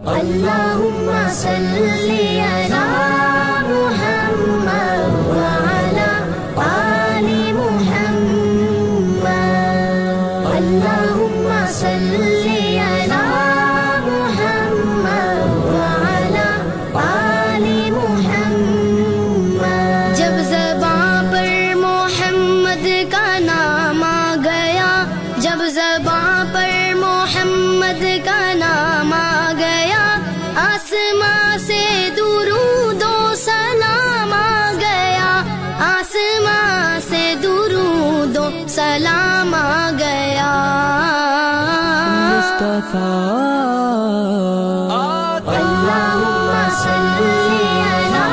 اللهم صل على محمد وعلى آل محمد اللهم صل على محمد وعلى آل محمد जब ज़बां पर मोहम्मद का नाम आ गया जब ज़बां पर मोहम्मद का नाम आ गया आसमां से दुरूदो सलाम आ गया आसमां से दुरूदो सलाम आ गया मुस्तफा अल्लाहुम्मा सल्ली अला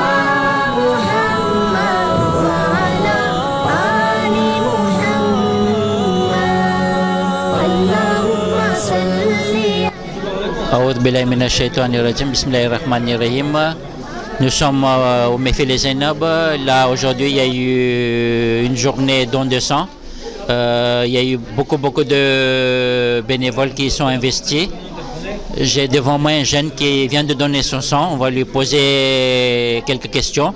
मुहम्मद व अला आलि मुहम्मद अल्लाहुम्मा सल्ली Aoud billahi minash shaitani rajim, bismillahirrahmanirrahim. Nous sommes au Mefile Zainab. Là aujourd'hui il y a eu une journée don de sang. Il y a eu beaucoup de bénévoles qui sont investis. J'ai devant moi un jeune qui vient de donner son sang. On va lui poser quelques questions.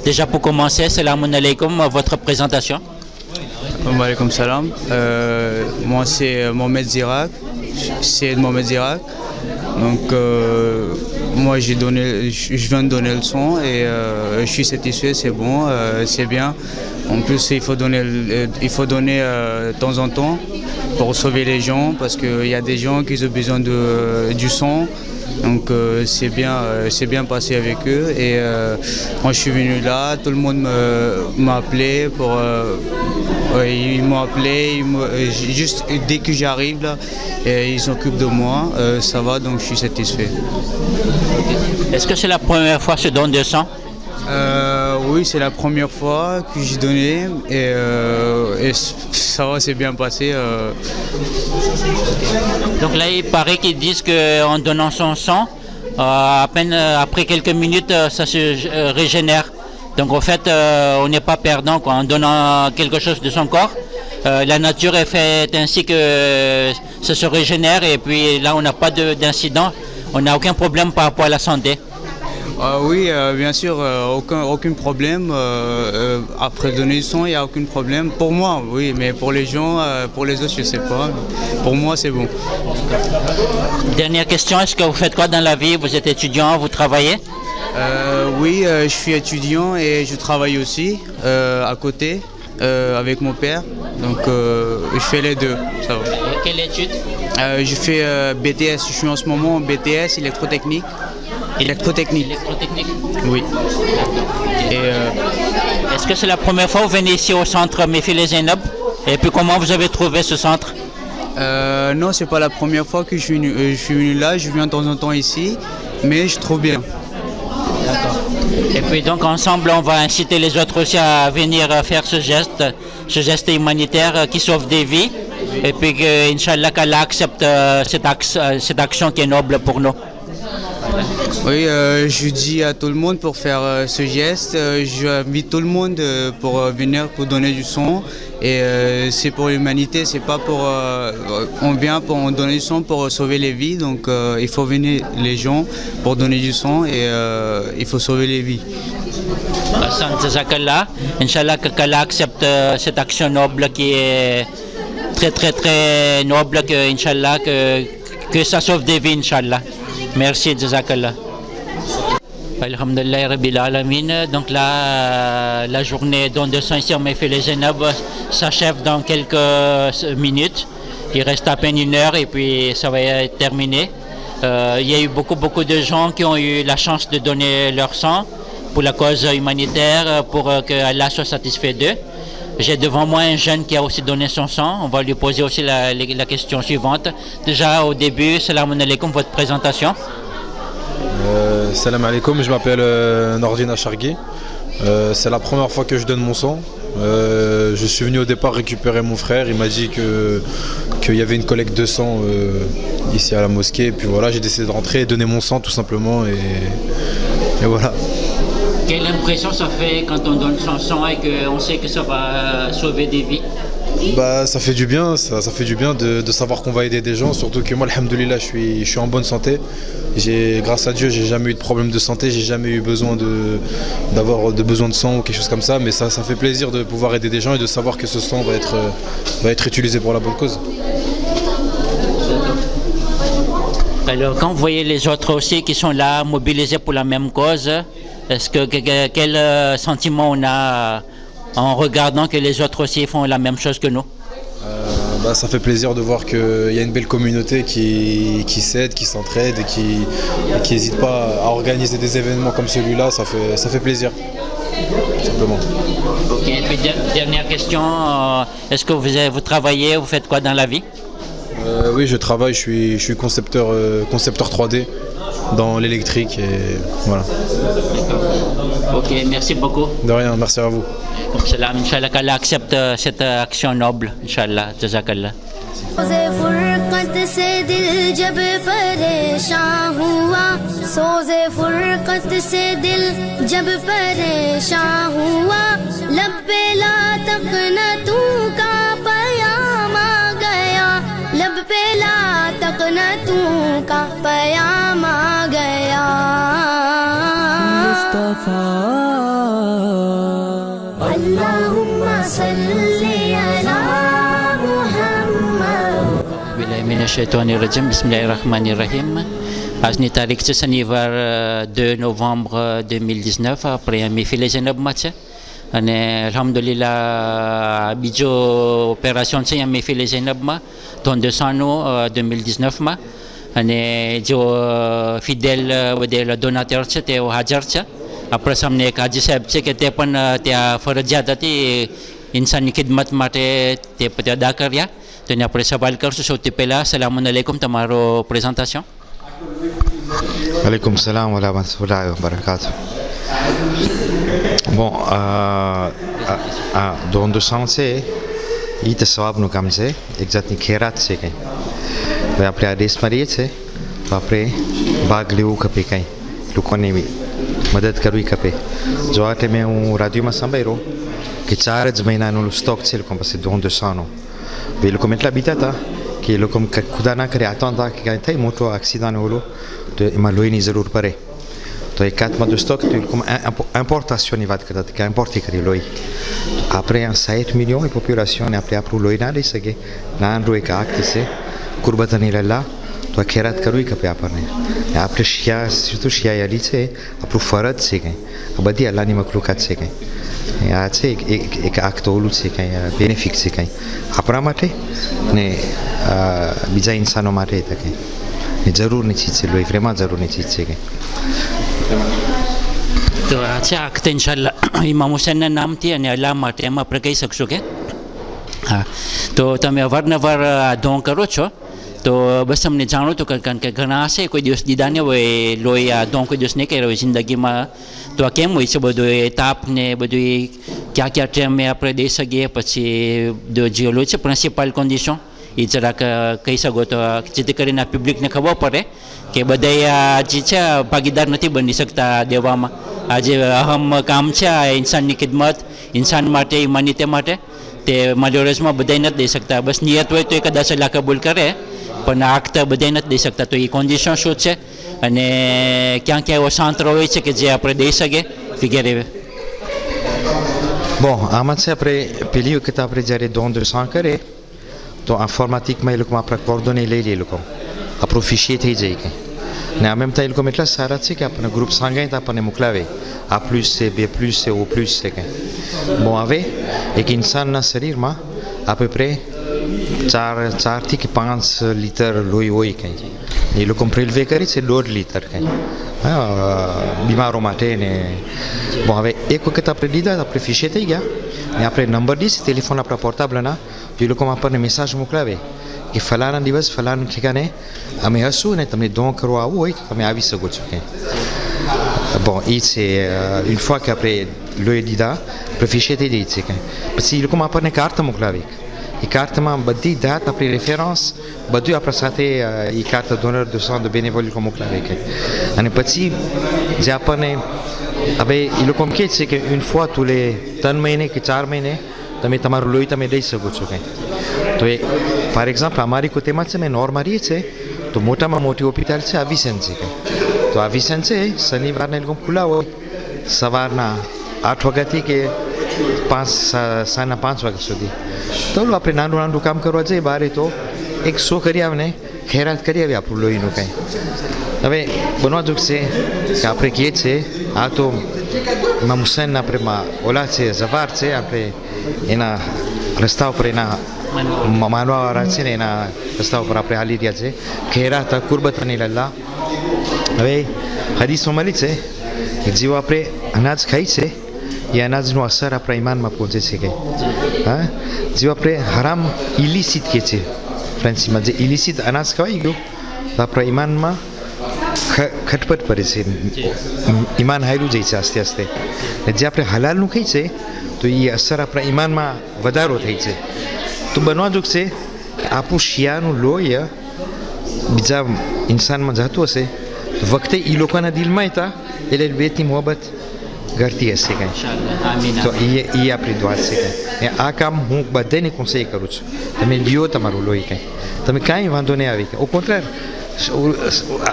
Déjà pour commencer, salam alaikum, votre présentation. Wa alaykoum salam. Moi c'est Mohamed Zirak. C'est Mohamed Zirak. Donc moi je viens de donner le sang et je suis satisfait, c'est bon, c'est bien. En plus il faut donner de temps en temps pour sauver les gens parce qu'il y a des gens qui ont besoin du sang. Donc c'est bien passé avec eux et moi je suis venu là, tout le monde m'a appelé pour ils m'ont appelé, juste dès que j'arrive là, ils s'occupent de moi, ça va donc je suis satisfait. Est-ce que c'est la première fois ce don de sang? Oui, c'est la première fois que j'ai donné et ça va, c'est bien passé. Donc là, il paraît qu'ils disent qu'en donnant son sang, à peine après quelques minutes, ça se régénère. Donc en fait, on n'est pas perdant quoi. En donnant quelque chose de son corps. La nature est faite ainsi que ça se régénère et puis là, on n'a pas d'incident, on n'a aucun problème par rapport à la santé. Oui, bien sûr, aucun problème. Après donner du sang, il n'y a aucun problème. Pour moi, oui, mais pour les gens, pour les autres, je ne sais pas. Pour moi, c'est bon. Dernière question, est-ce que vous faites quoi dans la vie? Vous êtes étudiant, vous travaillez? Oui, je suis étudiant et je travaille aussi à côté avec mon père. Donc, je fais les deux. Ça va. Et quelle étude? Je fais BTS, je suis en ce moment en BTS électrotechnique. Électrotechnique. Oui. Est-ce que c'est la première fois que vous venez ici au centre Mefile Zainab? Et puis comment vous avez trouvé ce centre? Non, c'est pas la première fois que je suis venu là, je viens de temps en temps ici, mais je trouve bien. D'accord. Et puis donc ensemble on va inciter les autres aussi à venir faire ce geste humanitaire qui sauve des vies. Et puis que, Inch'Allah, qu'Allah accepte cette action qui est noble pour nous. Oui, je dis à tout le monde pour faire ce geste, j'invite tout le monde pour venir pour donner du sang et c'est pour l'humanité, c'est pas pour... on vient pour donner du sang pour sauver les vies, donc il faut venir les gens pour donner du sang et il faut sauver les vies. Inch'Allah qu'Allah accepte cette action noble qui est très noble, que, Inch'Allah, que ça sauve des vies, Inch'Allah. Merci, Jazakallah. Alhamdulillah Rabbil Alamin. Donc là, la journée don de sang ici au Mefile Zainab s'achève dans quelques minutes. Il reste à peine une heure et puis ça va être terminé. Il y a eu beaucoup de gens qui ont eu la chance de donner leur sang pour la cause humanitaire, pour que Allah soit satisfait d'eux. J'ai devant moi un jeune qui a aussi donné son sang. On va lui poser aussi la question suivante. Déjà au début, salam alaikum, votre présentation. Salam alaikum, je m'appelle Nordine Achargui. C'est la première fois que je donne mon sang. Je suis venu au départ récupérer mon frère. Il m'a dit qu'il y avait une collecte de sang ici à la mosquée. Et puis voilà, j'ai décidé de rentrer et donner mon sang tout simplement. Et voilà. Quelle impression ça fait quand on donne son sang et qu'on sait que ça va sauver des vies? Bah, ça fait du bien, ça fait du bien de savoir qu'on va aider des gens, surtout que moi, alhamdoulilah, je suis en bonne santé. Grâce à Dieu, j'ai jamais eu de problème de santé, j'ai jamais eu besoin d'avoir besoin de sang ou quelque chose comme ça, mais ça fait plaisir de pouvoir aider des gens et de savoir que ce sang va être utilisé pour la bonne cause. Alors, quand vous voyez les autres aussi qui sont là, mobilisés pour la même cause, est-ce que quel sentiment on a en regardant que les autres aussi font la même chose que nous? Bah, ça fait plaisir de voir qu'il y a une belle communauté qui s'aide, qui s'entraide et qui n'hésite pas à organiser des événements comme celui-là. Ça fait plaisir, simplement. Ok, et puis dernière question, est-ce que vous travaillez, vous faites quoi dans la vie? Oui, je travaille, je suis concepteur 3D dans l'électrique et voilà. Ok, merci beaucoup. De rien, merci à vous. Comme cela, Inch'Allah, qu'Allah accepte cette action noble, Inch'Allah, Jazakallah. सोज़े फुरक़त से दिल जब परेशान हुआ, सोज़े फुरक़त से दिल जब परेशान हुआ, लब पे ला तक़नतू का पयाम आ गया, लब पे ला तक़नतू का पयाम आ गया। अल्लाहुम्मा सल्ली अला Bismillahirrahmanirrahim. Bismillahirrahmanirrahim. Azni tarik ce shanivar 2 novembre 2019 après un mifile Zainab match. Ane alhamdulillah bijo opération ce un mifile Zainab ma ton 200 2019 ma. Ane jo fidèle wadel donateur ce te hajar ce. Après samne kaji sahib ce કે તે પણ ત્યાં ફરજિયાત હતી ઇન્સાનની ખિદમત માટે તે અદા કર્યા. તો એને આપણે સવાલ કરશું. સૌથી પહેલાં સલામુન અલૈકુમ, તમારો presentation. Alaikum salam wa rahmatullahi wa barakatuh. Bon, dans le sens, il te sauve nous comme ça, exactement kérat c'est qu'un. Mais après à desmarier c'est, après bagléo capé qu'un, le connaît, madad karui capé. जो आते में हूँ radio में संभालो कि 4 महीना no stock चल कम बस 200 नो वे लोग मतलब बीता था कि लोग कम खुदा ना करे आता था कि कहीं था मोटो एक्सीडेंट होलो तो इमा लोई नहीं ज़रूर पड़े तो एक आत्मा दो स्टॉक तो लोग importation नहीं बात करता था कि importer करी लोई après un 7 millions de population et après après लोई ना ले सके ना रो एक आक्ट से कुर्बत नहीं लल्ला तो खेरात करूँ ही कपे आपने आपने शिया तो शिया याली से आपको फरद से गए अब बदी अल्लाह ने मखलूक़ात से गए आज से एक आक्ट ओलू से गए बेनिफिट से गए अपना माटे ने बीजा इंसानों माटे तक है ज़रूर नहीं चीज़ से लोई फ्रेमा ज़रूर नहीं चीज़ से गए તો આ આક્ટ ઇન્શાલ્લાહ ઇમામ હુસૈનના નામથી અને અલ્લાહ માટે એમ આપણે કહી શકશું કે હા. તો તમે અવારનવાર ધોં કરો છો તો બસ તમને જાણું હતું કારણ કે ઘણા હશે કોઈ દિવસ દીધા ને હોય લોહી આ ધોં કોઈ દિવસ નહીં કર્યો હોય જિંદગીમાં તો આ કેમ હોય છે બધું એ તાપ ને બધું ક્યાં ક્યાં ટાઈમે આપણે દઈ શકીએ પછી જે હોય છે પ્રિન્સિપાલ કન્ડિશન એ જરાક કહી શકો તો જેથી કરીને આ પબ્લિકને ખબર પડે કે બધા જે છે ભાગીદાર નથી બની શકતા દેવામાં. આ જે અહમ કામ છે આ ઇન્સાનની ખિદમત ઇન્સાન માટે ઇમાનિતે માટે તે મજોરસમાં બધાય નથી દઈ શકતા. બસ નિયત હોય તો એ કદાચ અલ્લાહ કબૂલ કરે પણ આખ તો બધાય નથી દઈ શકતા. તો એ કન્ડિશન શું છે અને ક્યાં ક્યાં એવો શાંત હોય છે કે જે આપણે દઈ શકીએ વગેરે. Bon, આમાં છે આપણે પેલી વખત આપણે જ્યારે don de sang કરે તો ઇન્ફોર્મેટિકમાં એ લોકો આપણા કોર્ડોને લઈ લે લોકો આપણું ફિશિયર થઈ જાય કે ને આ મેમ તો એ લોકો એટલા સારા છે કે આપણને ગ્રુપ સંગાઈ તો આપણને મોકલાવે A plus c'est B plus c'est O plus c'est que bon હવે એક ઇન્સાનના શરીરમાં à peu près 4 થી 5 લીટર લોહી હોય કંઈ એ લોકો પ્રિલેવે કરી છે 1.5 લીટર કંઈ બીમારો માટે ને bon હવે એક વખત આપણે લીધા આપણે ફિશિયર થઈ ગયા ને આપણે નંબર દીધી ટેલિફોન આપણા પોર્ટેબલના એ લોકો આપણને મેસેજ મોકલાવે કે ફલાણા દિવસ ફલાણા ઠેકાને અમે હશું ને તમને ધોં કરવા આવવું હોય તમે આવી શકો છો કે bon et c'est une fois qu'après લોહી દીધા આપણે ફિશિયર થઈ જાય છે કે પછી એ લોકો આપણને કાર્ડ મોકલાવે એ કાર્ડમાં બધી દાત આપણી રેફરન્સ બધું આપણા સાથે એ card donor de sang de bénévole લોકો મોકલાવે કે અને પછી જે આપણને હવે એ લોકો કહે છે કે une fois tous les 3 મહિને કે 4 મહિને તમે તમારું લોહી તમે દઈ શકો છો કંઈ તો એ ફોર એક્ઝામ્પલ અમારી કોતેમાં છે મેં નોર્મલી છે તો મોટામાં મોટી હોસ્પિટલ છે અવિસન છે કંઈ તો અવિસન છે શનિવારને એ લોકો ખુલ્લા હોય સવારના 8 વાગ્યાથી કે સાંજના 5 વાગ્યા સુધી તો આપણે નાનું નાનું કામ કરવા જઈએ બહાર તો એક શો કરી આવે ને ખૈરાત કરી આવે આપણું લોહીનું કંઈ હવે બનવા જોગ છે કે આપણે કહીએ છીએ આ તો ઇમામ હુસૈન આપણે ઓલા છે ઝફાર છે આપણે એના રસ્તા ઉપર એના માનવાવાળા છે ને એના રસ્તા ઉપર આપણે હાલી રહ્યા છે ખૈરાત કુરબત અને લલ્લા હવે હદીસમાં મળી છે કે જેવો આપણે અનાજ ખાઈ છે એ અનાજનો અસર આપણા ઈમાનમાં પહોંચે છે કે હા જેવું આપણે હરામ ઇલિસિટ કહે છે ફ્રેન્ચમાં જે ઇલિસિટ અનાજ ખવાઈ ગયું તો આપણા ઈમાનમાં ખટપટ પડે છે ઈમાન હાર્યું જાય છે આસ્તે આસ્તે જે આપણે હલાલનું ખાઈ છે તો એ અસર આપણા ઈમાનમાં વધારો થાય છે તો બનવા જોગ છે આપણું શિયાનું લોહી બીજા ઇન્સાનમાં જતું હશે તો વખતે એ લોકોના દિલમાં હતા એટલે બેથી મોહબ્બત ઘટતી હશે કંઈ તો એ આપણી દુઆ છે કંઈ આ કામ હું બધાને કોન્સેય કરું છું તમે લ્યો તમારું લોહી કંઈ તમે કાંઈ વાંધો નહીં આવી ઓ કોન્ટ્રાર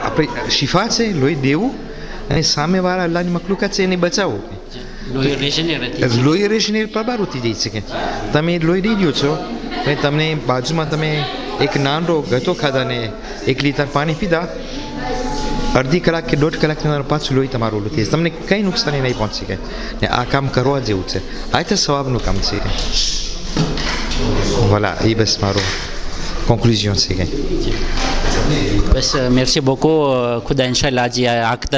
આપણે શિફા છે લોહી દેવું અને સામેવાળા અલ્લાહની મખલુકાત છે એને બચાવવું લોહી રેશને પ્રબાર ઉઠી જાય છે કે તમે લોહી દઈ દો છો અને તમને બાજુમાં તમે એક નાનો ગતો ખાધા ને 1 લીટર પાણી પીધા અડધી કલાક કે 1.5 કલાક તમારું પાછું લોહી તમારું ઓલું થઈ તમને કંઈ નુકસાની નહીં પહોંચી ગઈ ને આ કામ કરવા જેવું છે આ તો સવાબનું કામ છે voilà એ બસ મારું conclusion c'est gagné. بس merci beaucoup خدا ان شاء الله جي عقد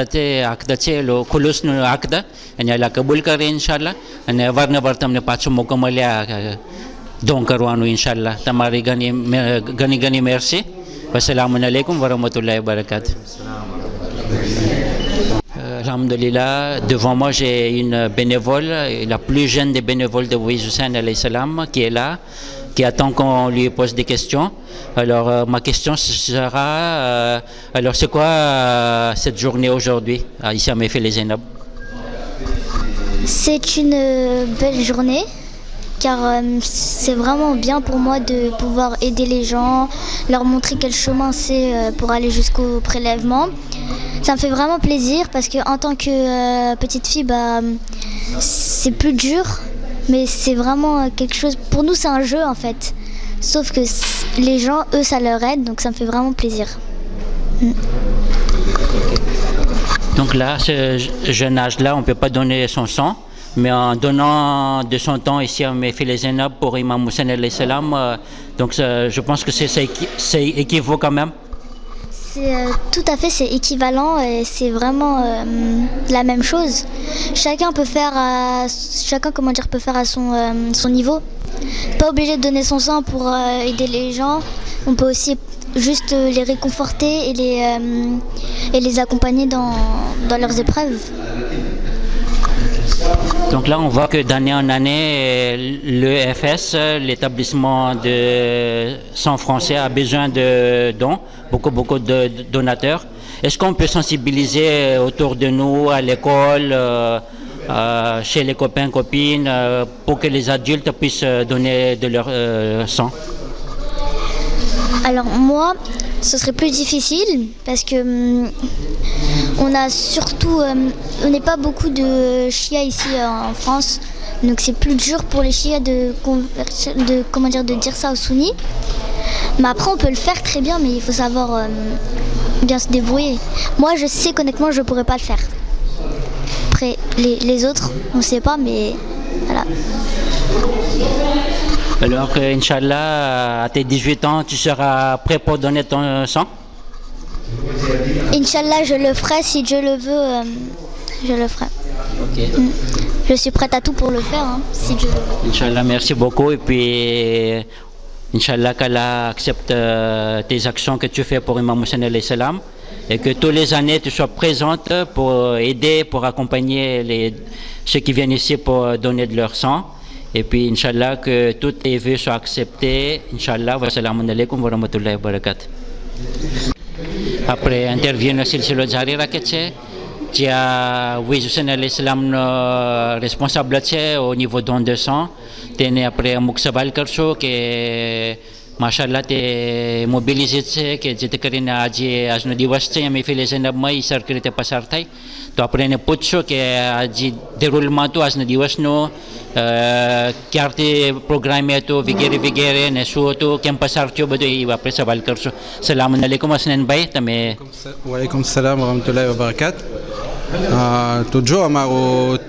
છે લો ખુલુસનો عقد અને અલ્લાહ કબૂલ કરે ઇન્શાઅલ્લાહ અને વારંવાર તમને પાછો મોકો મળ્યા દોન કરવાનું ઇન્શાઅલ્લાહ તમારી ઘણી merci wassalamu alaikum wa rahmatullahi wa barakatuh. Alhamdulillah, devant moi j'ai une bénévole, la plus jeune des bénévoles de Waïs Hussein alayhi salam qui est là, qui attend qu'on lui pose des questions. Alors ma question sera, alors c'est quoi cette journée aujourd'hui ici à Mefil et Zainab? C'est une belle journée car c'est vraiment bien pour moi de pouvoir aider les gens, leur montrer quel chemin c'est pour aller jusqu'au prélèvement. Ça me fait vraiment plaisir parce que en tant que petite fille, c'est plus dur, mais c'est vraiment quelque chose. Pour nous, c'est un jeu en fait. Sauf que les gens, eux, ça leur aide, donc ça me fait vraiment plaisir. Donc là, ce jeune âge-là, on ne peut pas donner son sang, mais en donnant de son temps ici à Mefil et Zainab pour Imam Hussein alayhi salam, donc je pense que c'est équivaut quand même. Tout à fait, c'est équivalent et c'est vraiment la même chose. Chacun peut faire à son niveau. Pas obligé de donner son sang pour aider les gens. On peut aussi juste les réconforter et les accompagner dans leurs épreuves. Donc là, on voit que d'année en année, l'EFS, l'établissement de sang français, a besoin de dons, beaucoup de donateurs. Est-ce qu'on peut sensibiliser autour de nous, à l'école, chez les copains, copines, pour que les adultes puissent donner de leur sang? Alors moi, ce serait plus difficile parce que on n'est pas beaucoup de chiites ici en France, donc c'est plus dur pour les chiites de dire ça aux sunnis. Mais après on peut le faire très bien, mais il faut savoir bien se débrouiller. Moi je sais qu'honnêtement je pourrais pas le faire. Après les autres on sait pas, mais voilà. Alors Inch'Allah, à tes 18 ans, tu seras prêt pour donner ton sang? Inch'Allah, je le ferai, si Dieu le veut, je le ferai. Okay. Je suis prête à tout pour le faire, si Dieu le veut. Inch'Allah, merci beaucoup et puis Inch'Allah qu'Allah accepte tes actions que tu fais pour Imam Hussein alayhi salam et que tous les années tu sois présente pour aider, pour accompagner ceux qui viennent ici pour donner de leur sang. Et puis, Inch'Allah, que toutes tes vœux soient acceptés. Inch'Allah, wassalamu alaikum wa rahmatullahi wa barakatuh. Après, intervient aussi le Jari Raketche, qui a Waïs Hussein alayhi salam responsable au niveau don de sang. તેને આપણે અમુક સવાલ કરશો કે માશાલ્લાહ તે મોબિલિઝેટ છે કે જેથી કરીને આજનો દિવસ છે એ મહેફિલ ઝૈનબમાં એ સરખી રીતે પસાર થાય. તો આપણે એને પૂછશો કે આજે દેરુલમાં હતું આજના દિવસનો ક્યારથી પ્રોગ્રામ હતો વગેરે વગેરે ને શું હતું કેમ પસાર થયો બધું એ આપણે સવાલ કરશો. સલામ અલૈકુમ હસનૈનભાઈ તમે. વાલેકુમ સલામ વરહમતુલ્લાહિ વબરકાત. તો જો અમારો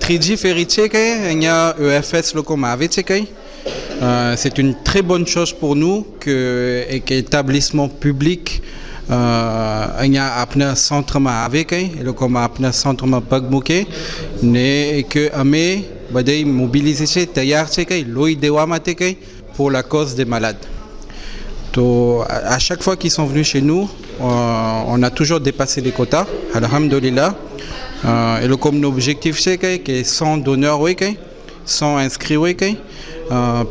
3G Ferry છે કે અહીંયા EFS લોકોમાં આવે છે કંઈ. C'est une très bonne chose pour nous que établissement public અહીંયા આપણા centreમાં આવે કંઈ એ લોકોમાં આપણા centreમાં પગ મૂકે ને કે અમે બધાય મોબિલિઝે છે તૈયાર છે કંઈ લોહી દેવા માટે કંઈ pour la cause des malades. તો à chaque fois qu'ils sont venus chez nous on a toujours dépassé les quotas alhamdulillah. Et le comme objectif c'est que 100 donneurs oui 100 inscrits oui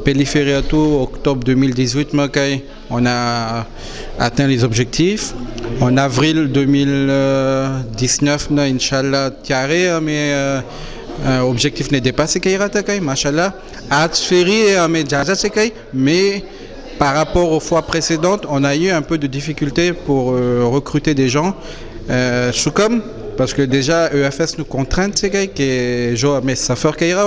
Pélifériatou, octobre 2018, on a atteint les objectifs. En avril 2019, Inch'Allah, tiaré, mais objectif n'est dépassé, Machallah. Atferi, mais par rapport aux fois précédentes, on a eu un peu de difficulté pour recruter des gens. Choukam, parce que déjà EFS nous contraint c'est que je mais ça fait qu'il y a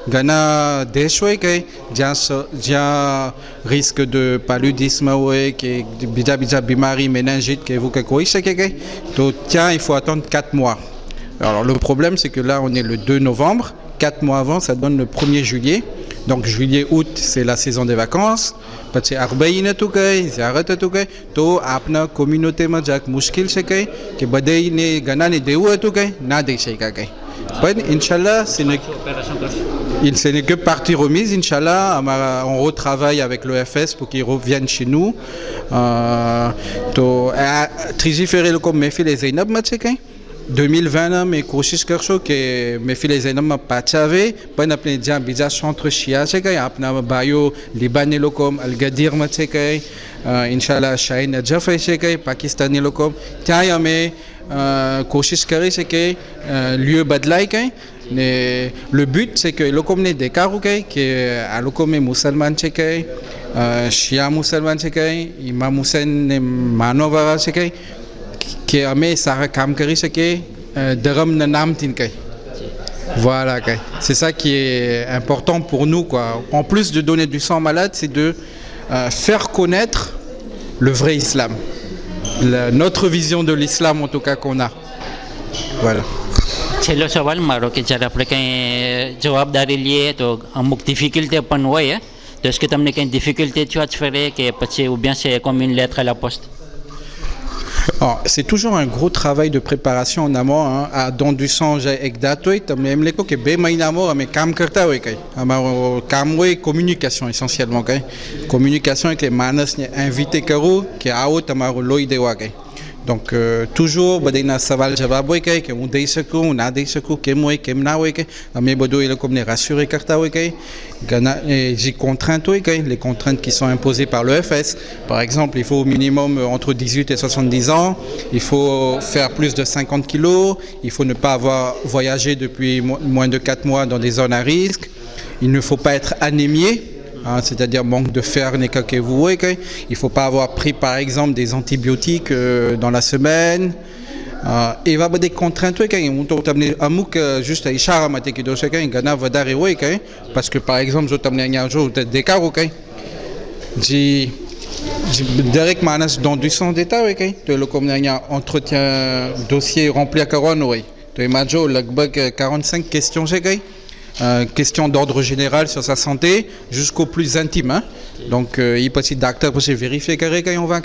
Ghana déchoué que déjà risque de paludisme ouais que bija bimari méningite que vous que c'est que donc tiens il faut attendre 4 mois. Alors le problème c'est que là on est le 2 novembre, 4 mois avant ça donne le 1er juillet. Donc juillet août c'est la saison des vacances. Parce que arbaïna tout kay, ziarat tout kay, to apna communauté ma jak mushkil se kay, que badai ne gana ne deu tout kay, na de se kay. Ben inchallah, ce n'est que partie remise, inchallah, on retravaille avec l'EFS pour qu'ils reviennent chez nous. To trigiférer le comme mehfil Zainab ma kay. 2020 में कोशिश करशो कि महफिल ज़ैनब में पाचावे पन अपने जहाँ बीजा centre शिया से कहीं अपना बायो लिबानी लोगों अलगदीर में से कहीं इंशाल्लाह शाइन नजफ से कहीं पाकिस्तानी लोगों क्या हमें कोशिश करें से कि lieu बदलाए कहीं ने le but c'est que लोगों ने देखा हो कहीं कि आ लोगों में मुसलमान से कहीं शिया मुसलमान से कहीं इमाम हुसैन ने मानववारा से कहीं कि हमें सारा काम कर सके धर्म न नाम तिनके. Voilà, c'est ça qui est important pour nous quoi. En plus de donner du sang malade, c'est de faire connaître le vrai islam, notre vision de l'islam en tout cas qu'on a. Voilà. છેલ્લો સવાલ મારો કે જ્યારે આપણે કંઈ જવાબદારી લઈએ તો અમુક ડિફિકલ્ટી પણ હોય તો est-ce que તમને કંઈ ડિફિકલ્ટી થયો જ ફરે કે પછી ou bien c'est comme une lettre à la poste? C'est toujours un gros travail de préparation en amont. À don du sang, j'ai egdatoi, mais même les que be mainamo, mais cam kerta oui kay. Amaro cam oui communication essentiellement kay. Communication avec les manas invités karo qui a haut amaro loide wa kay. Donc toujours badina saval jawab oui kay que on deiseku on a deiseku kemoi kemna oui kay. Mais bodo il comme les rassurer kerta oui kay. Gana j'ai contraintes oui kay, les contraintes qui sont imposées par l'EFS. Par exemple, il faut au minimum entre 18 et 70 ans, il faut faire plus de 50 kilos, il faut ne pas avoir voyagé depuis moins de 4 mois dans des zones à risque, il ne faut pas être anémié. C'est-à-dire manque de fer, il ne faut pas avoir pris par exemple des antibiotiques dans la semaine. Et il va y avoir des contraintes, juste à Ishara, parce que par exemple, je t'amène un jour des cas, direct manas dans du sang d'état, le entretien dossier rempli à Caron, tu es major, 45 questions, questions d'ordre général sur sa santé jusqu'au plus intime. Donc, il peut être docteur pour vérifier que on va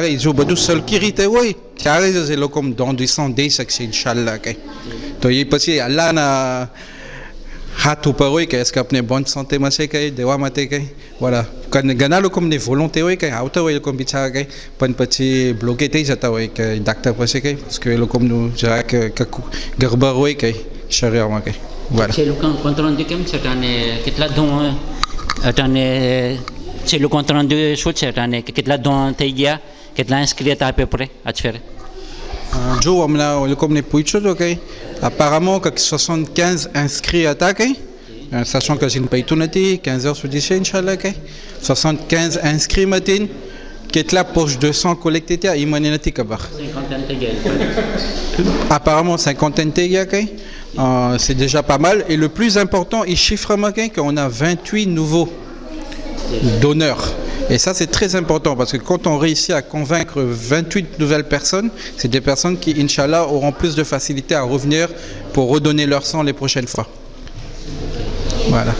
il joue beaucoup seul qui irrite oui. C'est le comme dans du sang des sexes inchallah. Donc, il peut être Allah na hatu paroi que est-ce qu'apne bonne santé masé que dewa mate que voilà. Quand gana le comme des volontés oui que auto oui comme bichara que pas petit bloqué te jata oui que docteur parce que le comme nous dirait que garba oui que charia ma que voilà. C'est le compte rendu comme cette année કેટલા દો અટાને c'est le compte rendu shoot cette année કેટલા દો થઈ ગયા કેટલા inscrits à peu près à faire. Joe on a le comme les puichos OK. Apparemment que 75 inscrits à attaquer sachant que j'ai une paye tout 15 heures sur 10, Inch'Allah, 75 inscrits matin, qui est là poche 200 collectés, Imaninati Kabar. Apparemment, 50 c'est déjà pas mal. Et le plus important, il chiffre qu'on a 28 nouveaux donneurs. Et ça, c'est très important parce que quand on réussit à convaincre 28 nouvelles personnes, c'est des personnes qui, Inch'Allah, auront plus de facilité à revenir pour redonner leur sang les prochaines fois. Voilà.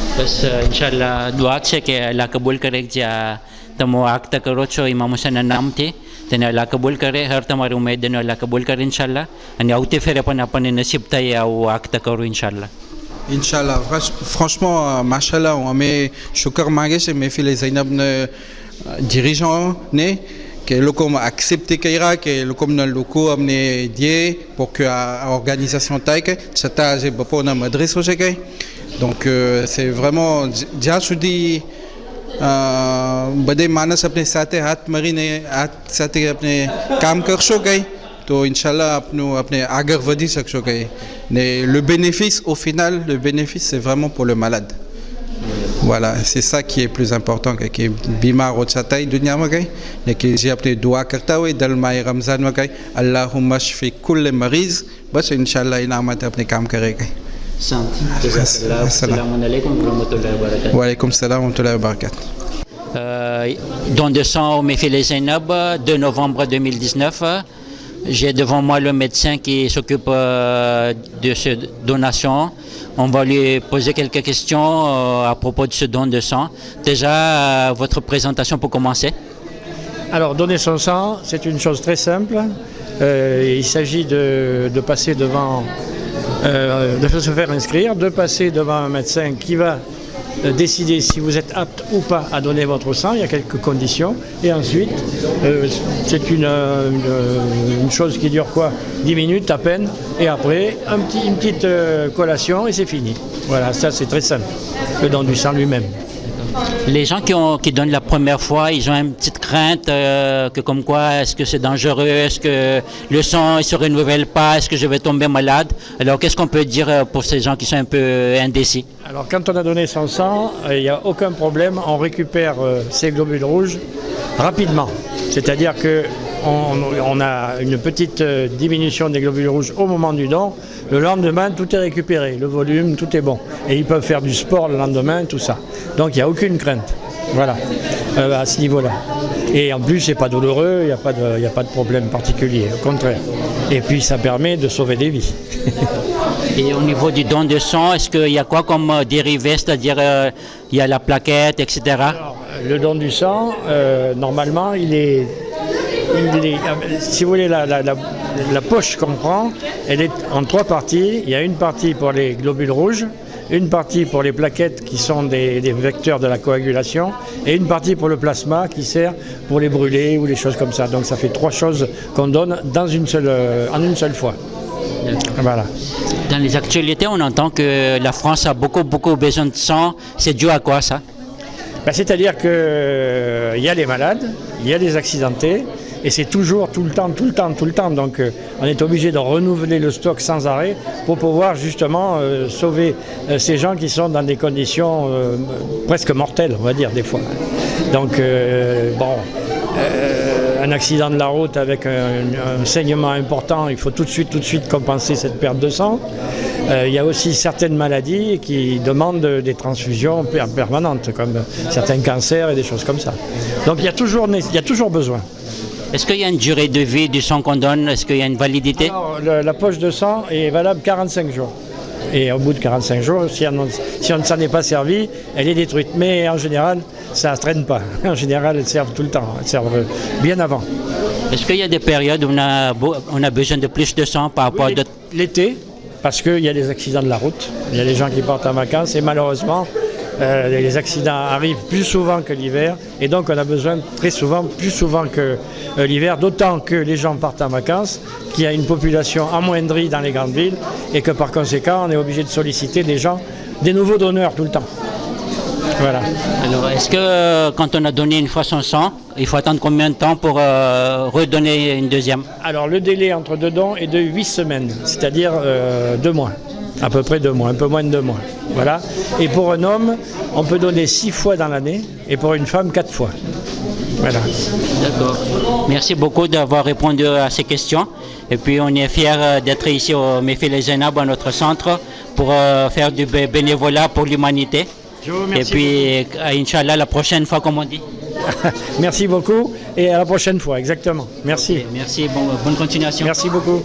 Inch'Allah, doa que la kabul करे जा तमो आक्ता करो चो इमाम हुसैन नाम थे तेने अल्लाह कबूल करे हर तुम्हारी उम्मीद देने अल्लाह कबूल करे इंशाल्लाह अन्य आउटे फिर अपन नसीब ताई आओ आक्ता करो इंशाल्लाह Inch'Allah, franchement, machallah, on met shukar mangé chez mes filles Zainab dirigeants que le com accepté Kaira que le com le co amené dié pour que l'organisation taille ça j'ai pas on a m'adresse au GK donc c'est vraiment déjà je dis बड़े मानस अपने साथ हाथ मरी ने हाथ साथ अपने काम कर सो गए तो इंशाल्लाह अपने आगे बढ़ी सकते गए mais le bénéfice au final le bénéfice c'est vraiment pour le malade voilà c'est ça qui est plus important que qui bimar au chatay dunia magay ne que j'ai appelé dua करता हुए दल माह Ramzan magay Allahumma shfi kull mariz बस इंशाल्लाह इनामत अपने काम करेगा Assalamu alaikum wa rahmatullahi wa barakatuh. Wa alaikum salam wa rahmatullahi wa barakatuh. Don de sang au Méfilé Zainab, 2 novembre 2019. J'ai devant moi le médecin qui s'occupe de cette donation. On va lui poser quelques questions à propos de ce don de sang. Déjà, votre présentation pour commencer. Alors, donner son sang, c'est une chose très simple. Il s'agit de passer devant, de se faire inscrire, de passer devant un médecin qui va décider si vous êtes apte ou pas à donner votre sang. Il y a quelques conditions. Et ensuite, c'est une chose qui dure quoi 10 minutes à peine. Et après, une petite collation et c'est fini. Voilà, ça c'est très simple. Le don du sang lui-même. Les gens qui donnent la première fois, ils ont une petite crainte que comme quoi, est-ce que c'est dangereux, est-ce que le sang ne se renouvelle pas, est-ce que je vais tomber malade. Alors qu'est-ce qu'on peut dire pour ces gens qui sont un peu indécis? Alors quand on a donné son sang, il n'y a aucun problème, on récupère ces globules rouges rapidement. C'est-à-dire qu'on a une petite diminution des globules rouges au moment du don. Le lendemain, tout est récupéré, le volume, tout est bon. Et ils peuvent faire du sport le lendemain, tout ça. Donc il n'y a aucune crainte, voilà, à ce niveau-là. Et en plus, c'est pas douloureux, il n'y a pas de problème particulier, au contraire. Et puis ça permet de sauver des vies. Et au niveau du don de sang, est-ce qu'il y a quoi comme dérivé, c'est-à-dire il y a la plaquette, etc. Alors, le don du sang, normalement, il est, si vous voulez, la poche qu'on prend, elle est en 3 parties. Il y a une partie pour les globules rouges, une partie pour les plaquettes qui sont des vecteurs de la coagulation et une partie pour le plasma qui sert pour les brûler ou les choses comme ça. Donc ça fait 3 choses qu'on donne en une seule fois. Voilà. Dans les actualités, on entend que la France a beaucoup besoin de sang. C'est dû à quoi ça? C'est-à-dire qu'il y a les malades, il y a les accidentés, et c'est toujours, tout le temps. Donc on est obligé de renouveler le stock sans arrêt pour pouvoir justement sauver ces gens qui sont dans des conditions presque mortelles, on va dire, des fois. Donc un accident de la route avec un saignement important, il faut tout de suite compenser cette perte de sang. Il y a aussi certaines maladies qui demandent des transfusions permanentes, comme certains cancers et des choses comme ça. Donc il y a toujours besoon. Est-ce qu'il y a une durée de vie du sang qu'on donne? Est-ce qu'il y a une validité? Alors, la poche de sang est valable 45 jours. Et au bout de 45 jours, si on ne s'en est pas servi, elle est détruite. Mais en général, ça ne traîne pas. En général, elles servent tout le temps. Elles servent bien avant. Est-ce qu'il y a des périodes où on a besoin de plus de sang par rapport à d'autres? L'été, parce qu'il y a des accidents de la route. Il y a des gens qui partent en vacances et malheureusement, les accidents arrivent plus souvent que l'hiver et donc on a besoin plus souvent que l'hiver, d'autant que les gens partent en vacances, qu'il y a une population amoindrie dans les grandes villes et que par conséquent on est obligé de solliciter des nouveaux donneurs tout le temps. Voilà. Alors est-ce que quand on a donné une fois son sang, il faut attendre combien de temps pour redonner une deuxième? Alors le délai entre 2 dons est de 8 semaines, c'est-à-dire 2 mois. À peu près 2 mois, un peu moins de 2 mois. Voilà. Et pour un homme, on peut donner 6 fois dans l'année et pour une femme 4 fois. Voilà. D'accord. Merci beaucoup d'avoir répondu à ces questions. Et puis on est fiers d'être ici au Mefil Zainab, à notre centre, pour faire du bénévolat pour l'humanité. Et puis, Inch'Allah, la prochaine fois, comme on dit. Merci beaucoup et à la prochaine fois, exactement. Merci. Merci, bonne continuation. Merci beaucoup.